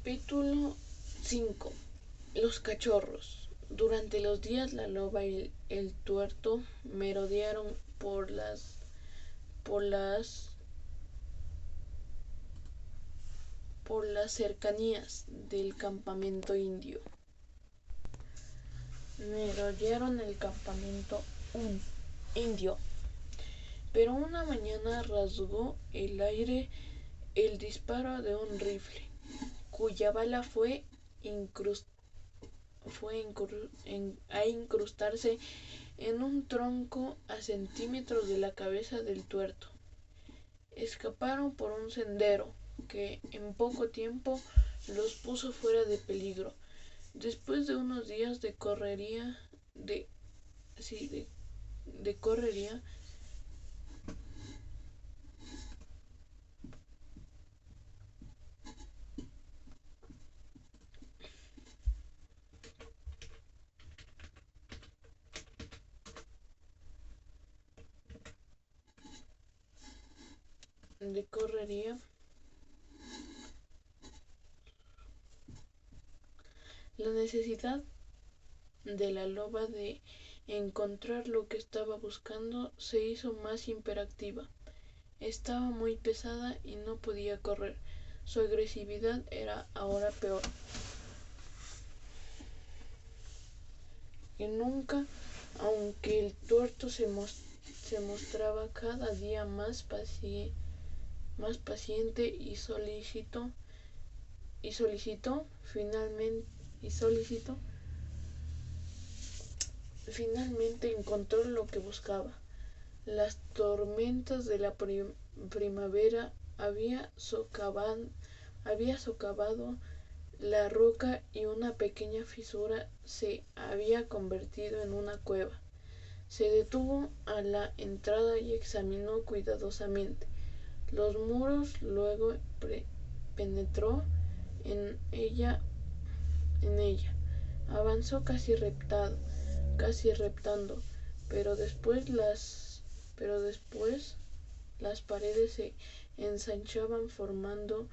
Capítulo 5. Los cachorros. Durante los días la loba y el tuerto merodearon por las por las cercanías del campamento indio. Merodearon el campamento indio, pero una mañana rasgó el aire el disparo de un rifle, cuya bala fue a incrustarse en un tronco a centímetros de la cabeza del tuerto. Escaparon por un sendero que en poco tiempo los puso fuera de peligro. Después de unos días de correría, de correría, la necesidad de la loba de encontrar lo que estaba buscando se hizo más imperativa. Estaba muy pesada y no podía correr. Su agresividad era ahora peor que nunca, aunque el tuerto se mostraba cada día más paciente y finalmente encontró lo que buscaba. Las tormentas de la primavera había socavado la roca y una pequeña fisura se había convertido en una cueva. Se detuvo a la entrada y examinó cuidadosamente los muros, luego penetró en ella. Avanzó casi reptando, pero después las paredes se ensanchaban formando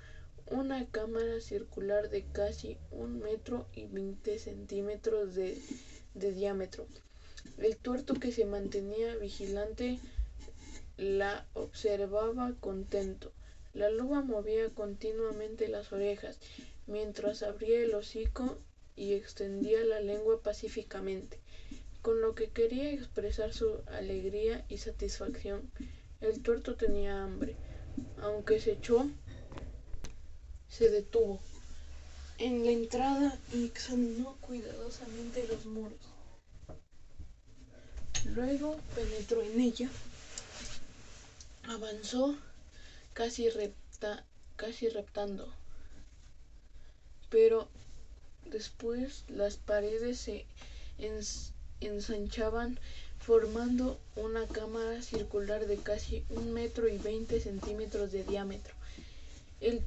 una cámara circular de casi 1,20 m de diámetro. El tuerto, que se mantenía vigilante, la observaba contento. La loba movía continuamente las orejas, mientras abría el hocico y extendía la lengua pacíficamente, con lo que quería expresar su alegría y satisfacción. El tuerto tenía hambre. Aunque se detuvo en la entrada y examinó cuidadosamente los muros. Luego penetró en ella. Avanzó casi reptando, pero después las paredes se ensanchaban formando una cámara circular de casi 1,20 m de diámetro. El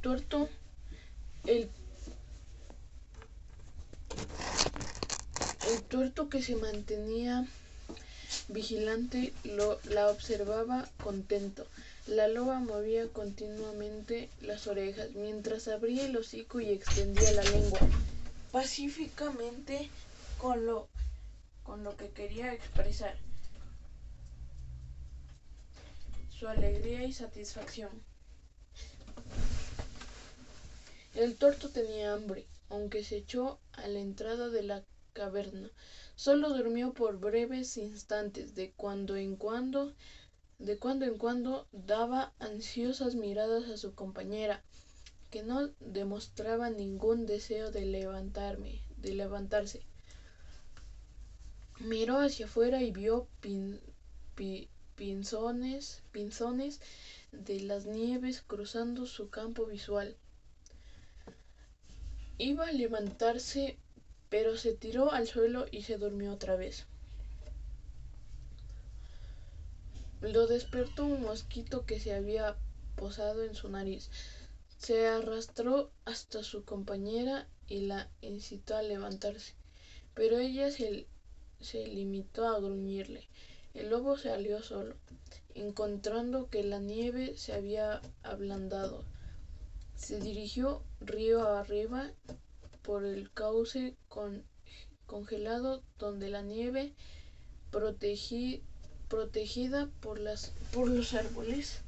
tuerto que se mantenía vigilante la observaba contento. La loba movía continuamente las orejas, mientras abría el hocico y extendía la lengua pacíficamente, con lo que quería expresar su alegría y satisfacción. El tuerto tenía hambre, aunque se echó a la entrada de la caverna. Solo durmió por breves instantes. De cuando en cuando daba ansiosas miradas a su compañera, que no demostraba ningún deseo de levantarse. Miró hacia afuera y vio pinzones de las nieves cruzando su campo visual. Iba a levantarse, pero se tiró al suelo y se durmió otra vez. Lo despertó un mosquito que se había posado en su nariz. Se arrastró hasta su compañera y la incitó a levantarse, pero ella se limitó a gruñirle. El lobo salió solo, encontrando que la nieve se había ablandado. Se dirigió río arriba por el cauce congelado donde la nieve, protegida por los árboles,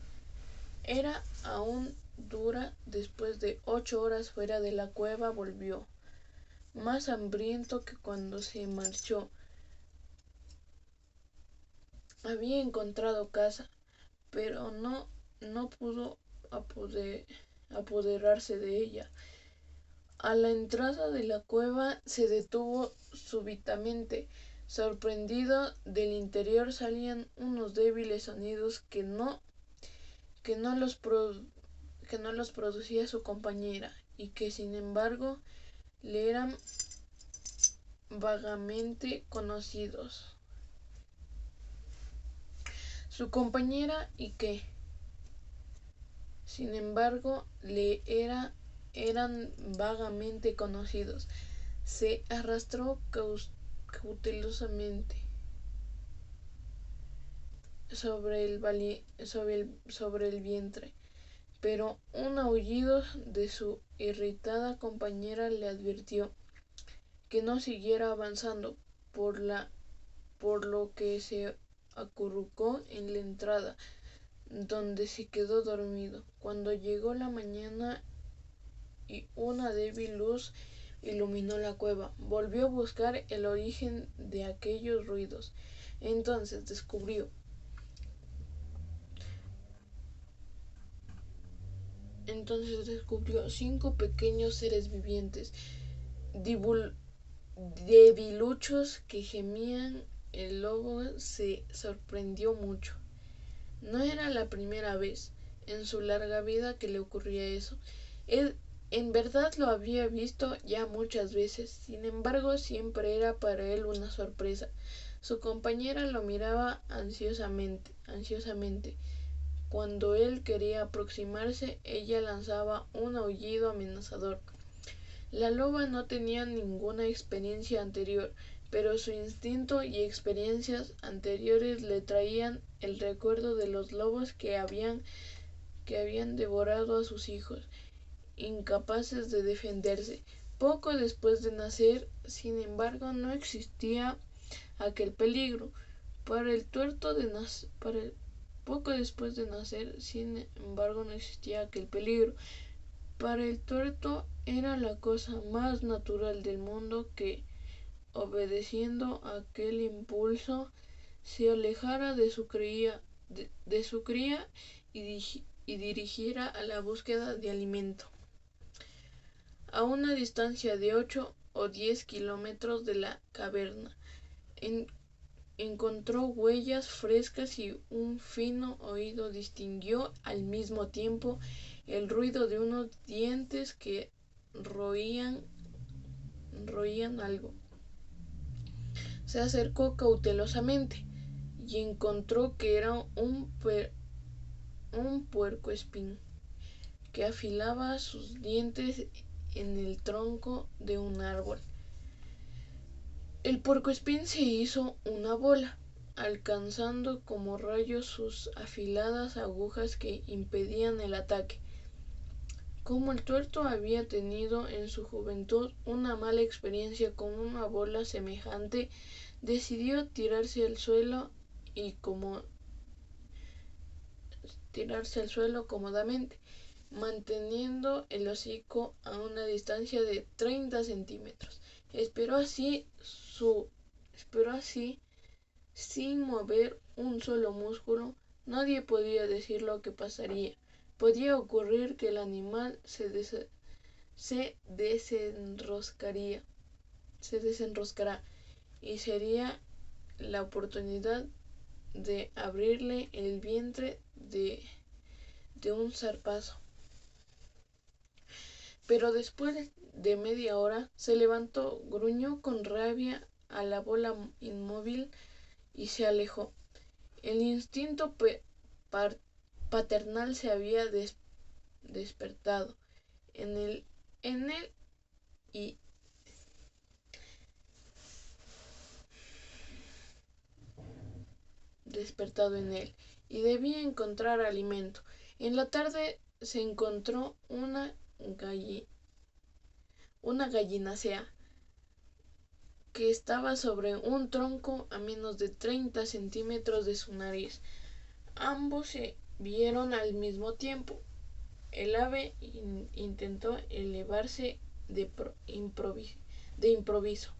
era aún dura. Después de 8 horas fuera de la cueva volvió, más hambriento que cuando se marchó. Había encontrado casa, pero no pudo apoderarse de ella. A la entrada de la cueva se detuvo súbitamente. Sorprendido, del interior salían unos débiles sonidos que no los, pro- que no los producía su compañera, y que sin embargo le eran vagamente conocidos. Su compañera, y que sin embargo eran vagamente conocidos. Se arrastró cautelosamente sobre el vientre, pero un aullido de su irritada compañera le advirtió que no siguiera avanzando, por lo que se acurrucó en la entrada, donde se quedó dormido. Cuando llegó la mañana y una débil luz iluminó la cueva, volvió a buscar el origen de aquellos ruidos. Entonces descubrió 5 pequeños seres vivientes, debiluchos, que gemían. El lobo se sorprendió mucho. No era la primera vez en su larga vida que le ocurría eso. Él en verdad lo había visto ya muchas veces, sin embargo siempre era para él una sorpresa. Su compañera lo miraba ansiosamente. Cuando él quería aproximarse, ella lanzaba un aullido amenazador. La loba no tenía ninguna experiencia anterior, pero su instinto y experiencias anteriores le traían el recuerdo de los lobos que habían devorado a sus hijos, incapaces de defenderse. Poco después de nacer, sin embargo, no existía aquel peligro. Para el tuerto de nacer, poco después de nacer, sin embargo, no existía aquel peligro. Para el tuerto era la cosa más natural del mundo que, obedeciendo a aquel impulso, se alejara de su cría y dirigiera a la búsqueda de alimento. A una distancia de 8 o 10 kilómetros de la caverna, encontró huellas frescas y un fino oído distinguió al mismo tiempo el ruido de unos dientes que roían algo. Se acercó cautelosamente y encontró que era un puercoespín que afilaba sus dientes en el tronco de un árbol. El puercoespín se hizo una bola, alcanzando como rayos sus afiladas agujas que impedían el ataque. Como el tuerto había tenido en su juventud una mala experiencia con una bola semejante, decidió tirarse al suelo cómodamente, manteniendo el hocico a una distancia de 30 centímetros. Esperó así sin mover un solo músculo. Nadie podía decir lo que pasaría. Podía ocurrir que el animal se desenroscará, y sería la oportunidad de abrirle el vientre de un zarpazo. Pero después de media hora se levantó, gruñó con rabia a la bola inmóvil y se alejó. El instinto paternal se había despertado en él y debía encontrar alimento. En la tarde se encontró una gallinacea que estaba sobre un tronco a menos de 30 centímetros de su nariz. Ambos se vieron al mismo tiempo. El ave intentó elevarse de improviso,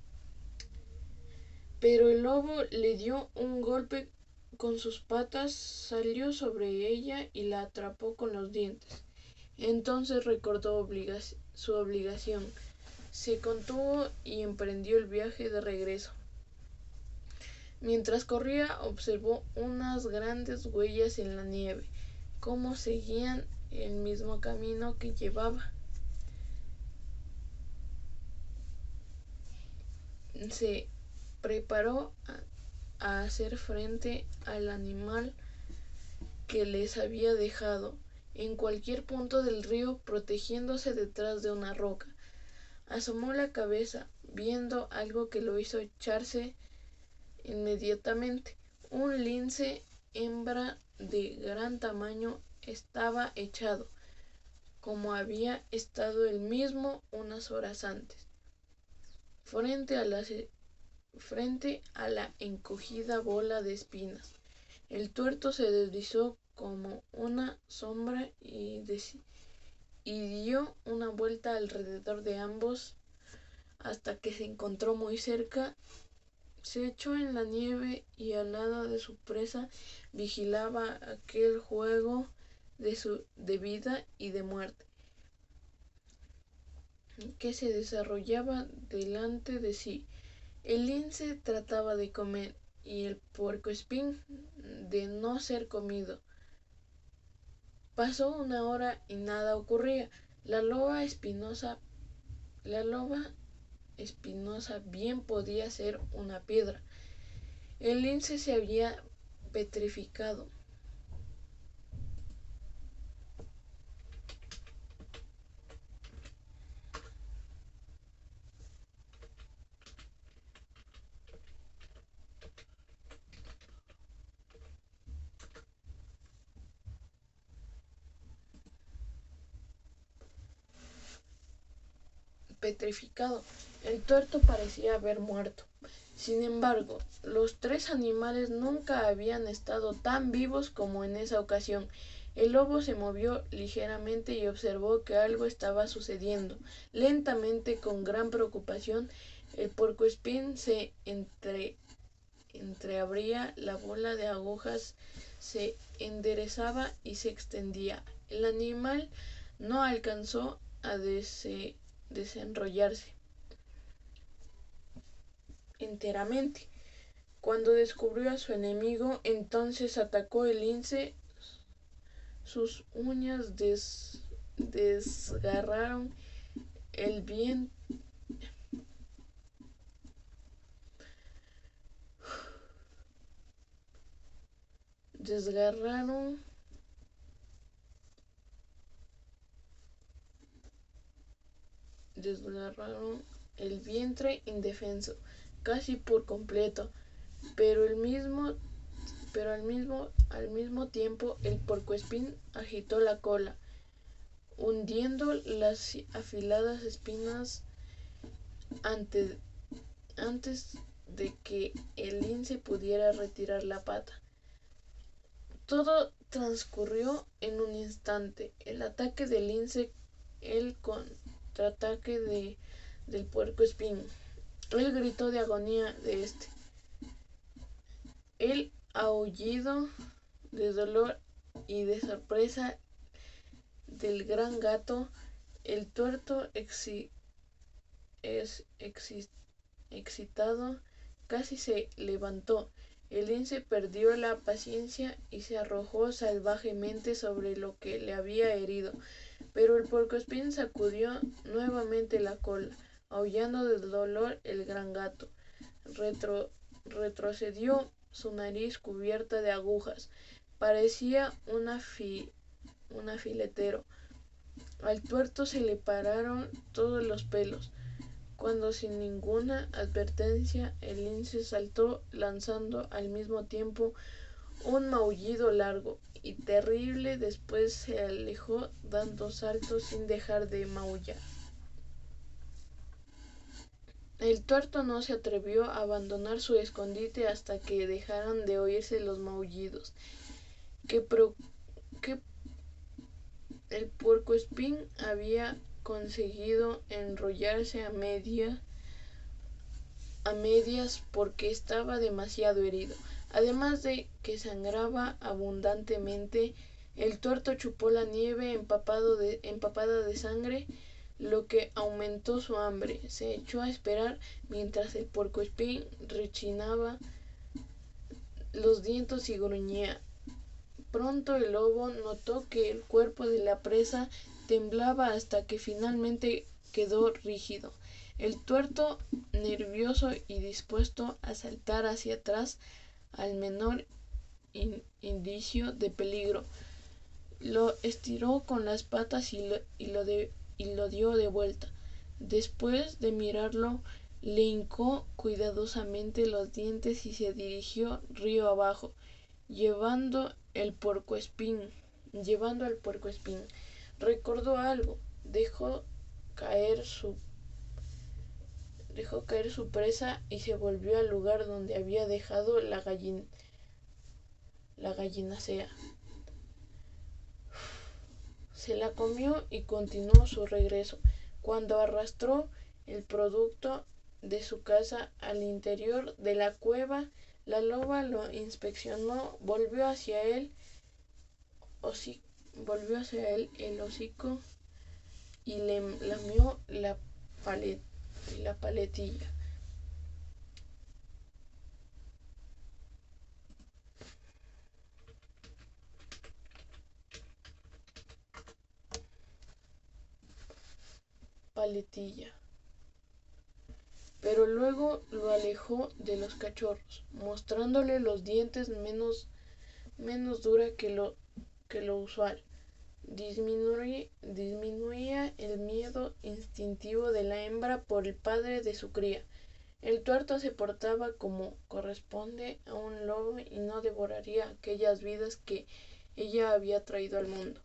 pero el lobo le dio un golpe con sus patas, salió sobre ella y la atrapó con los dientes. Entonces recordó su obligación, se contuvo y emprendió el viaje de regreso. Mientras corría, observó unas grandes huellas en la nieve, cómo seguían el mismo camino que llevaba. Se preparó a hacer frente al animal que les había dejado en cualquier punto del río, protegiéndose detrás de una roca. Asomó la cabeza, viendo algo que lo hizo echarse inmediatamente. Un lince hembra de gran tamaño estaba echado, como había estado él mismo unas horas antes, frente a la encogida bola de espinas. El tuerto se deslizó como una sombra y dio una vuelta alrededor de ambos hasta que se encontró muy cerca. Se echó en la nieve y al lado de su presa vigilaba aquel juego de vida y de muerte que se desarrollaba delante de sí. El lince trataba de comer y el puercoespín de no ser comido. Pasó una hora y nada ocurría. La loba espinosa bien podía ser una piedra. El lince se había petrificado. El tuerto parecía haber muerto. Sin embargo, los tres animales nunca habían estado tan vivos como en esa ocasión. El lobo se movió ligeramente y observó que algo estaba sucediendo. Lentamente, con gran preocupación, el puercoespín se entreabría, la bola de agujas se enderezaba y se extendía. El animal no alcanzó a desenrollarse enteramente. Cuando descubrió a su enemigo, entonces atacó el lince. Sus uñas desgarraron el vientre indefenso, casi por completo, pero al mismo tiempo el puercoespín agitó la cola, hundiendo las afiladas espinas antes de que el lince pudiera retirar la pata. Todo transcurrió en un instante. El ataque del lince, el contraataque del puercoespín, el grito de agonía de este, el aullido de dolor y de sorpresa del gran gato. El tuerto excitado casi se levantó. El lince perdió la paciencia y se arrojó salvajemente sobre lo que le había herido, pero el puercoespín sacudió nuevamente la cola, aullando de dolor. El gran gato retrocedió, su nariz cubierta de agujas. Parecía un afiletero. Al tuerto se le pararon todos los pelos, cuando sin ninguna advertencia el lince saltó, lanzando al mismo tiempo un maullido largo y terrible. Después se alejó dando saltos sin dejar de maullar. El tuerto no se atrevió a abandonar su escondite hasta que dejaran de oírse los maullidos que el puercoespín había conseguido enrollarse a medias porque estaba demasiado herido. Además de que sangraba abundantemente, el tuerto chupó la nieve empapada de sangre, lo que aumentó su hambre. Se echó a esperar mientras el puercoespín rechinaba los dientes y gruñía. Pronto el lobo notó que el cuerpo de la presa temblaba hasta que finalmente quedó rígido. El tuerto, nervioso y dispuesto a saltar hacia atrás al menor indicio de peligro, lo estiró con las patas y lo dio de vuelta. Después de mirarlo, le hincó cuidadosamente los dientes y se dirigió río abajo, llevando al puercoespín. Recordó algo. Dejó caer su presa y se volvió al lugar donde había dejado la gallinacea. Se la comió y continuó su regreso. Cuando arrastró el producto de su caza al interior de la cueva, la loba lo inspeccionó, volvió hacia él el hocico y le lamió la paletilla. Pero luego lo alejó de los cachorros, mostrándole los dientes menos dura que lo usual. Disminuía el miedo instintivo de la hembra por el padre de su cría. El tuerto se portaba como corresponde a un lobo y no devoraría aquellas vidas que ella había traído al mundo.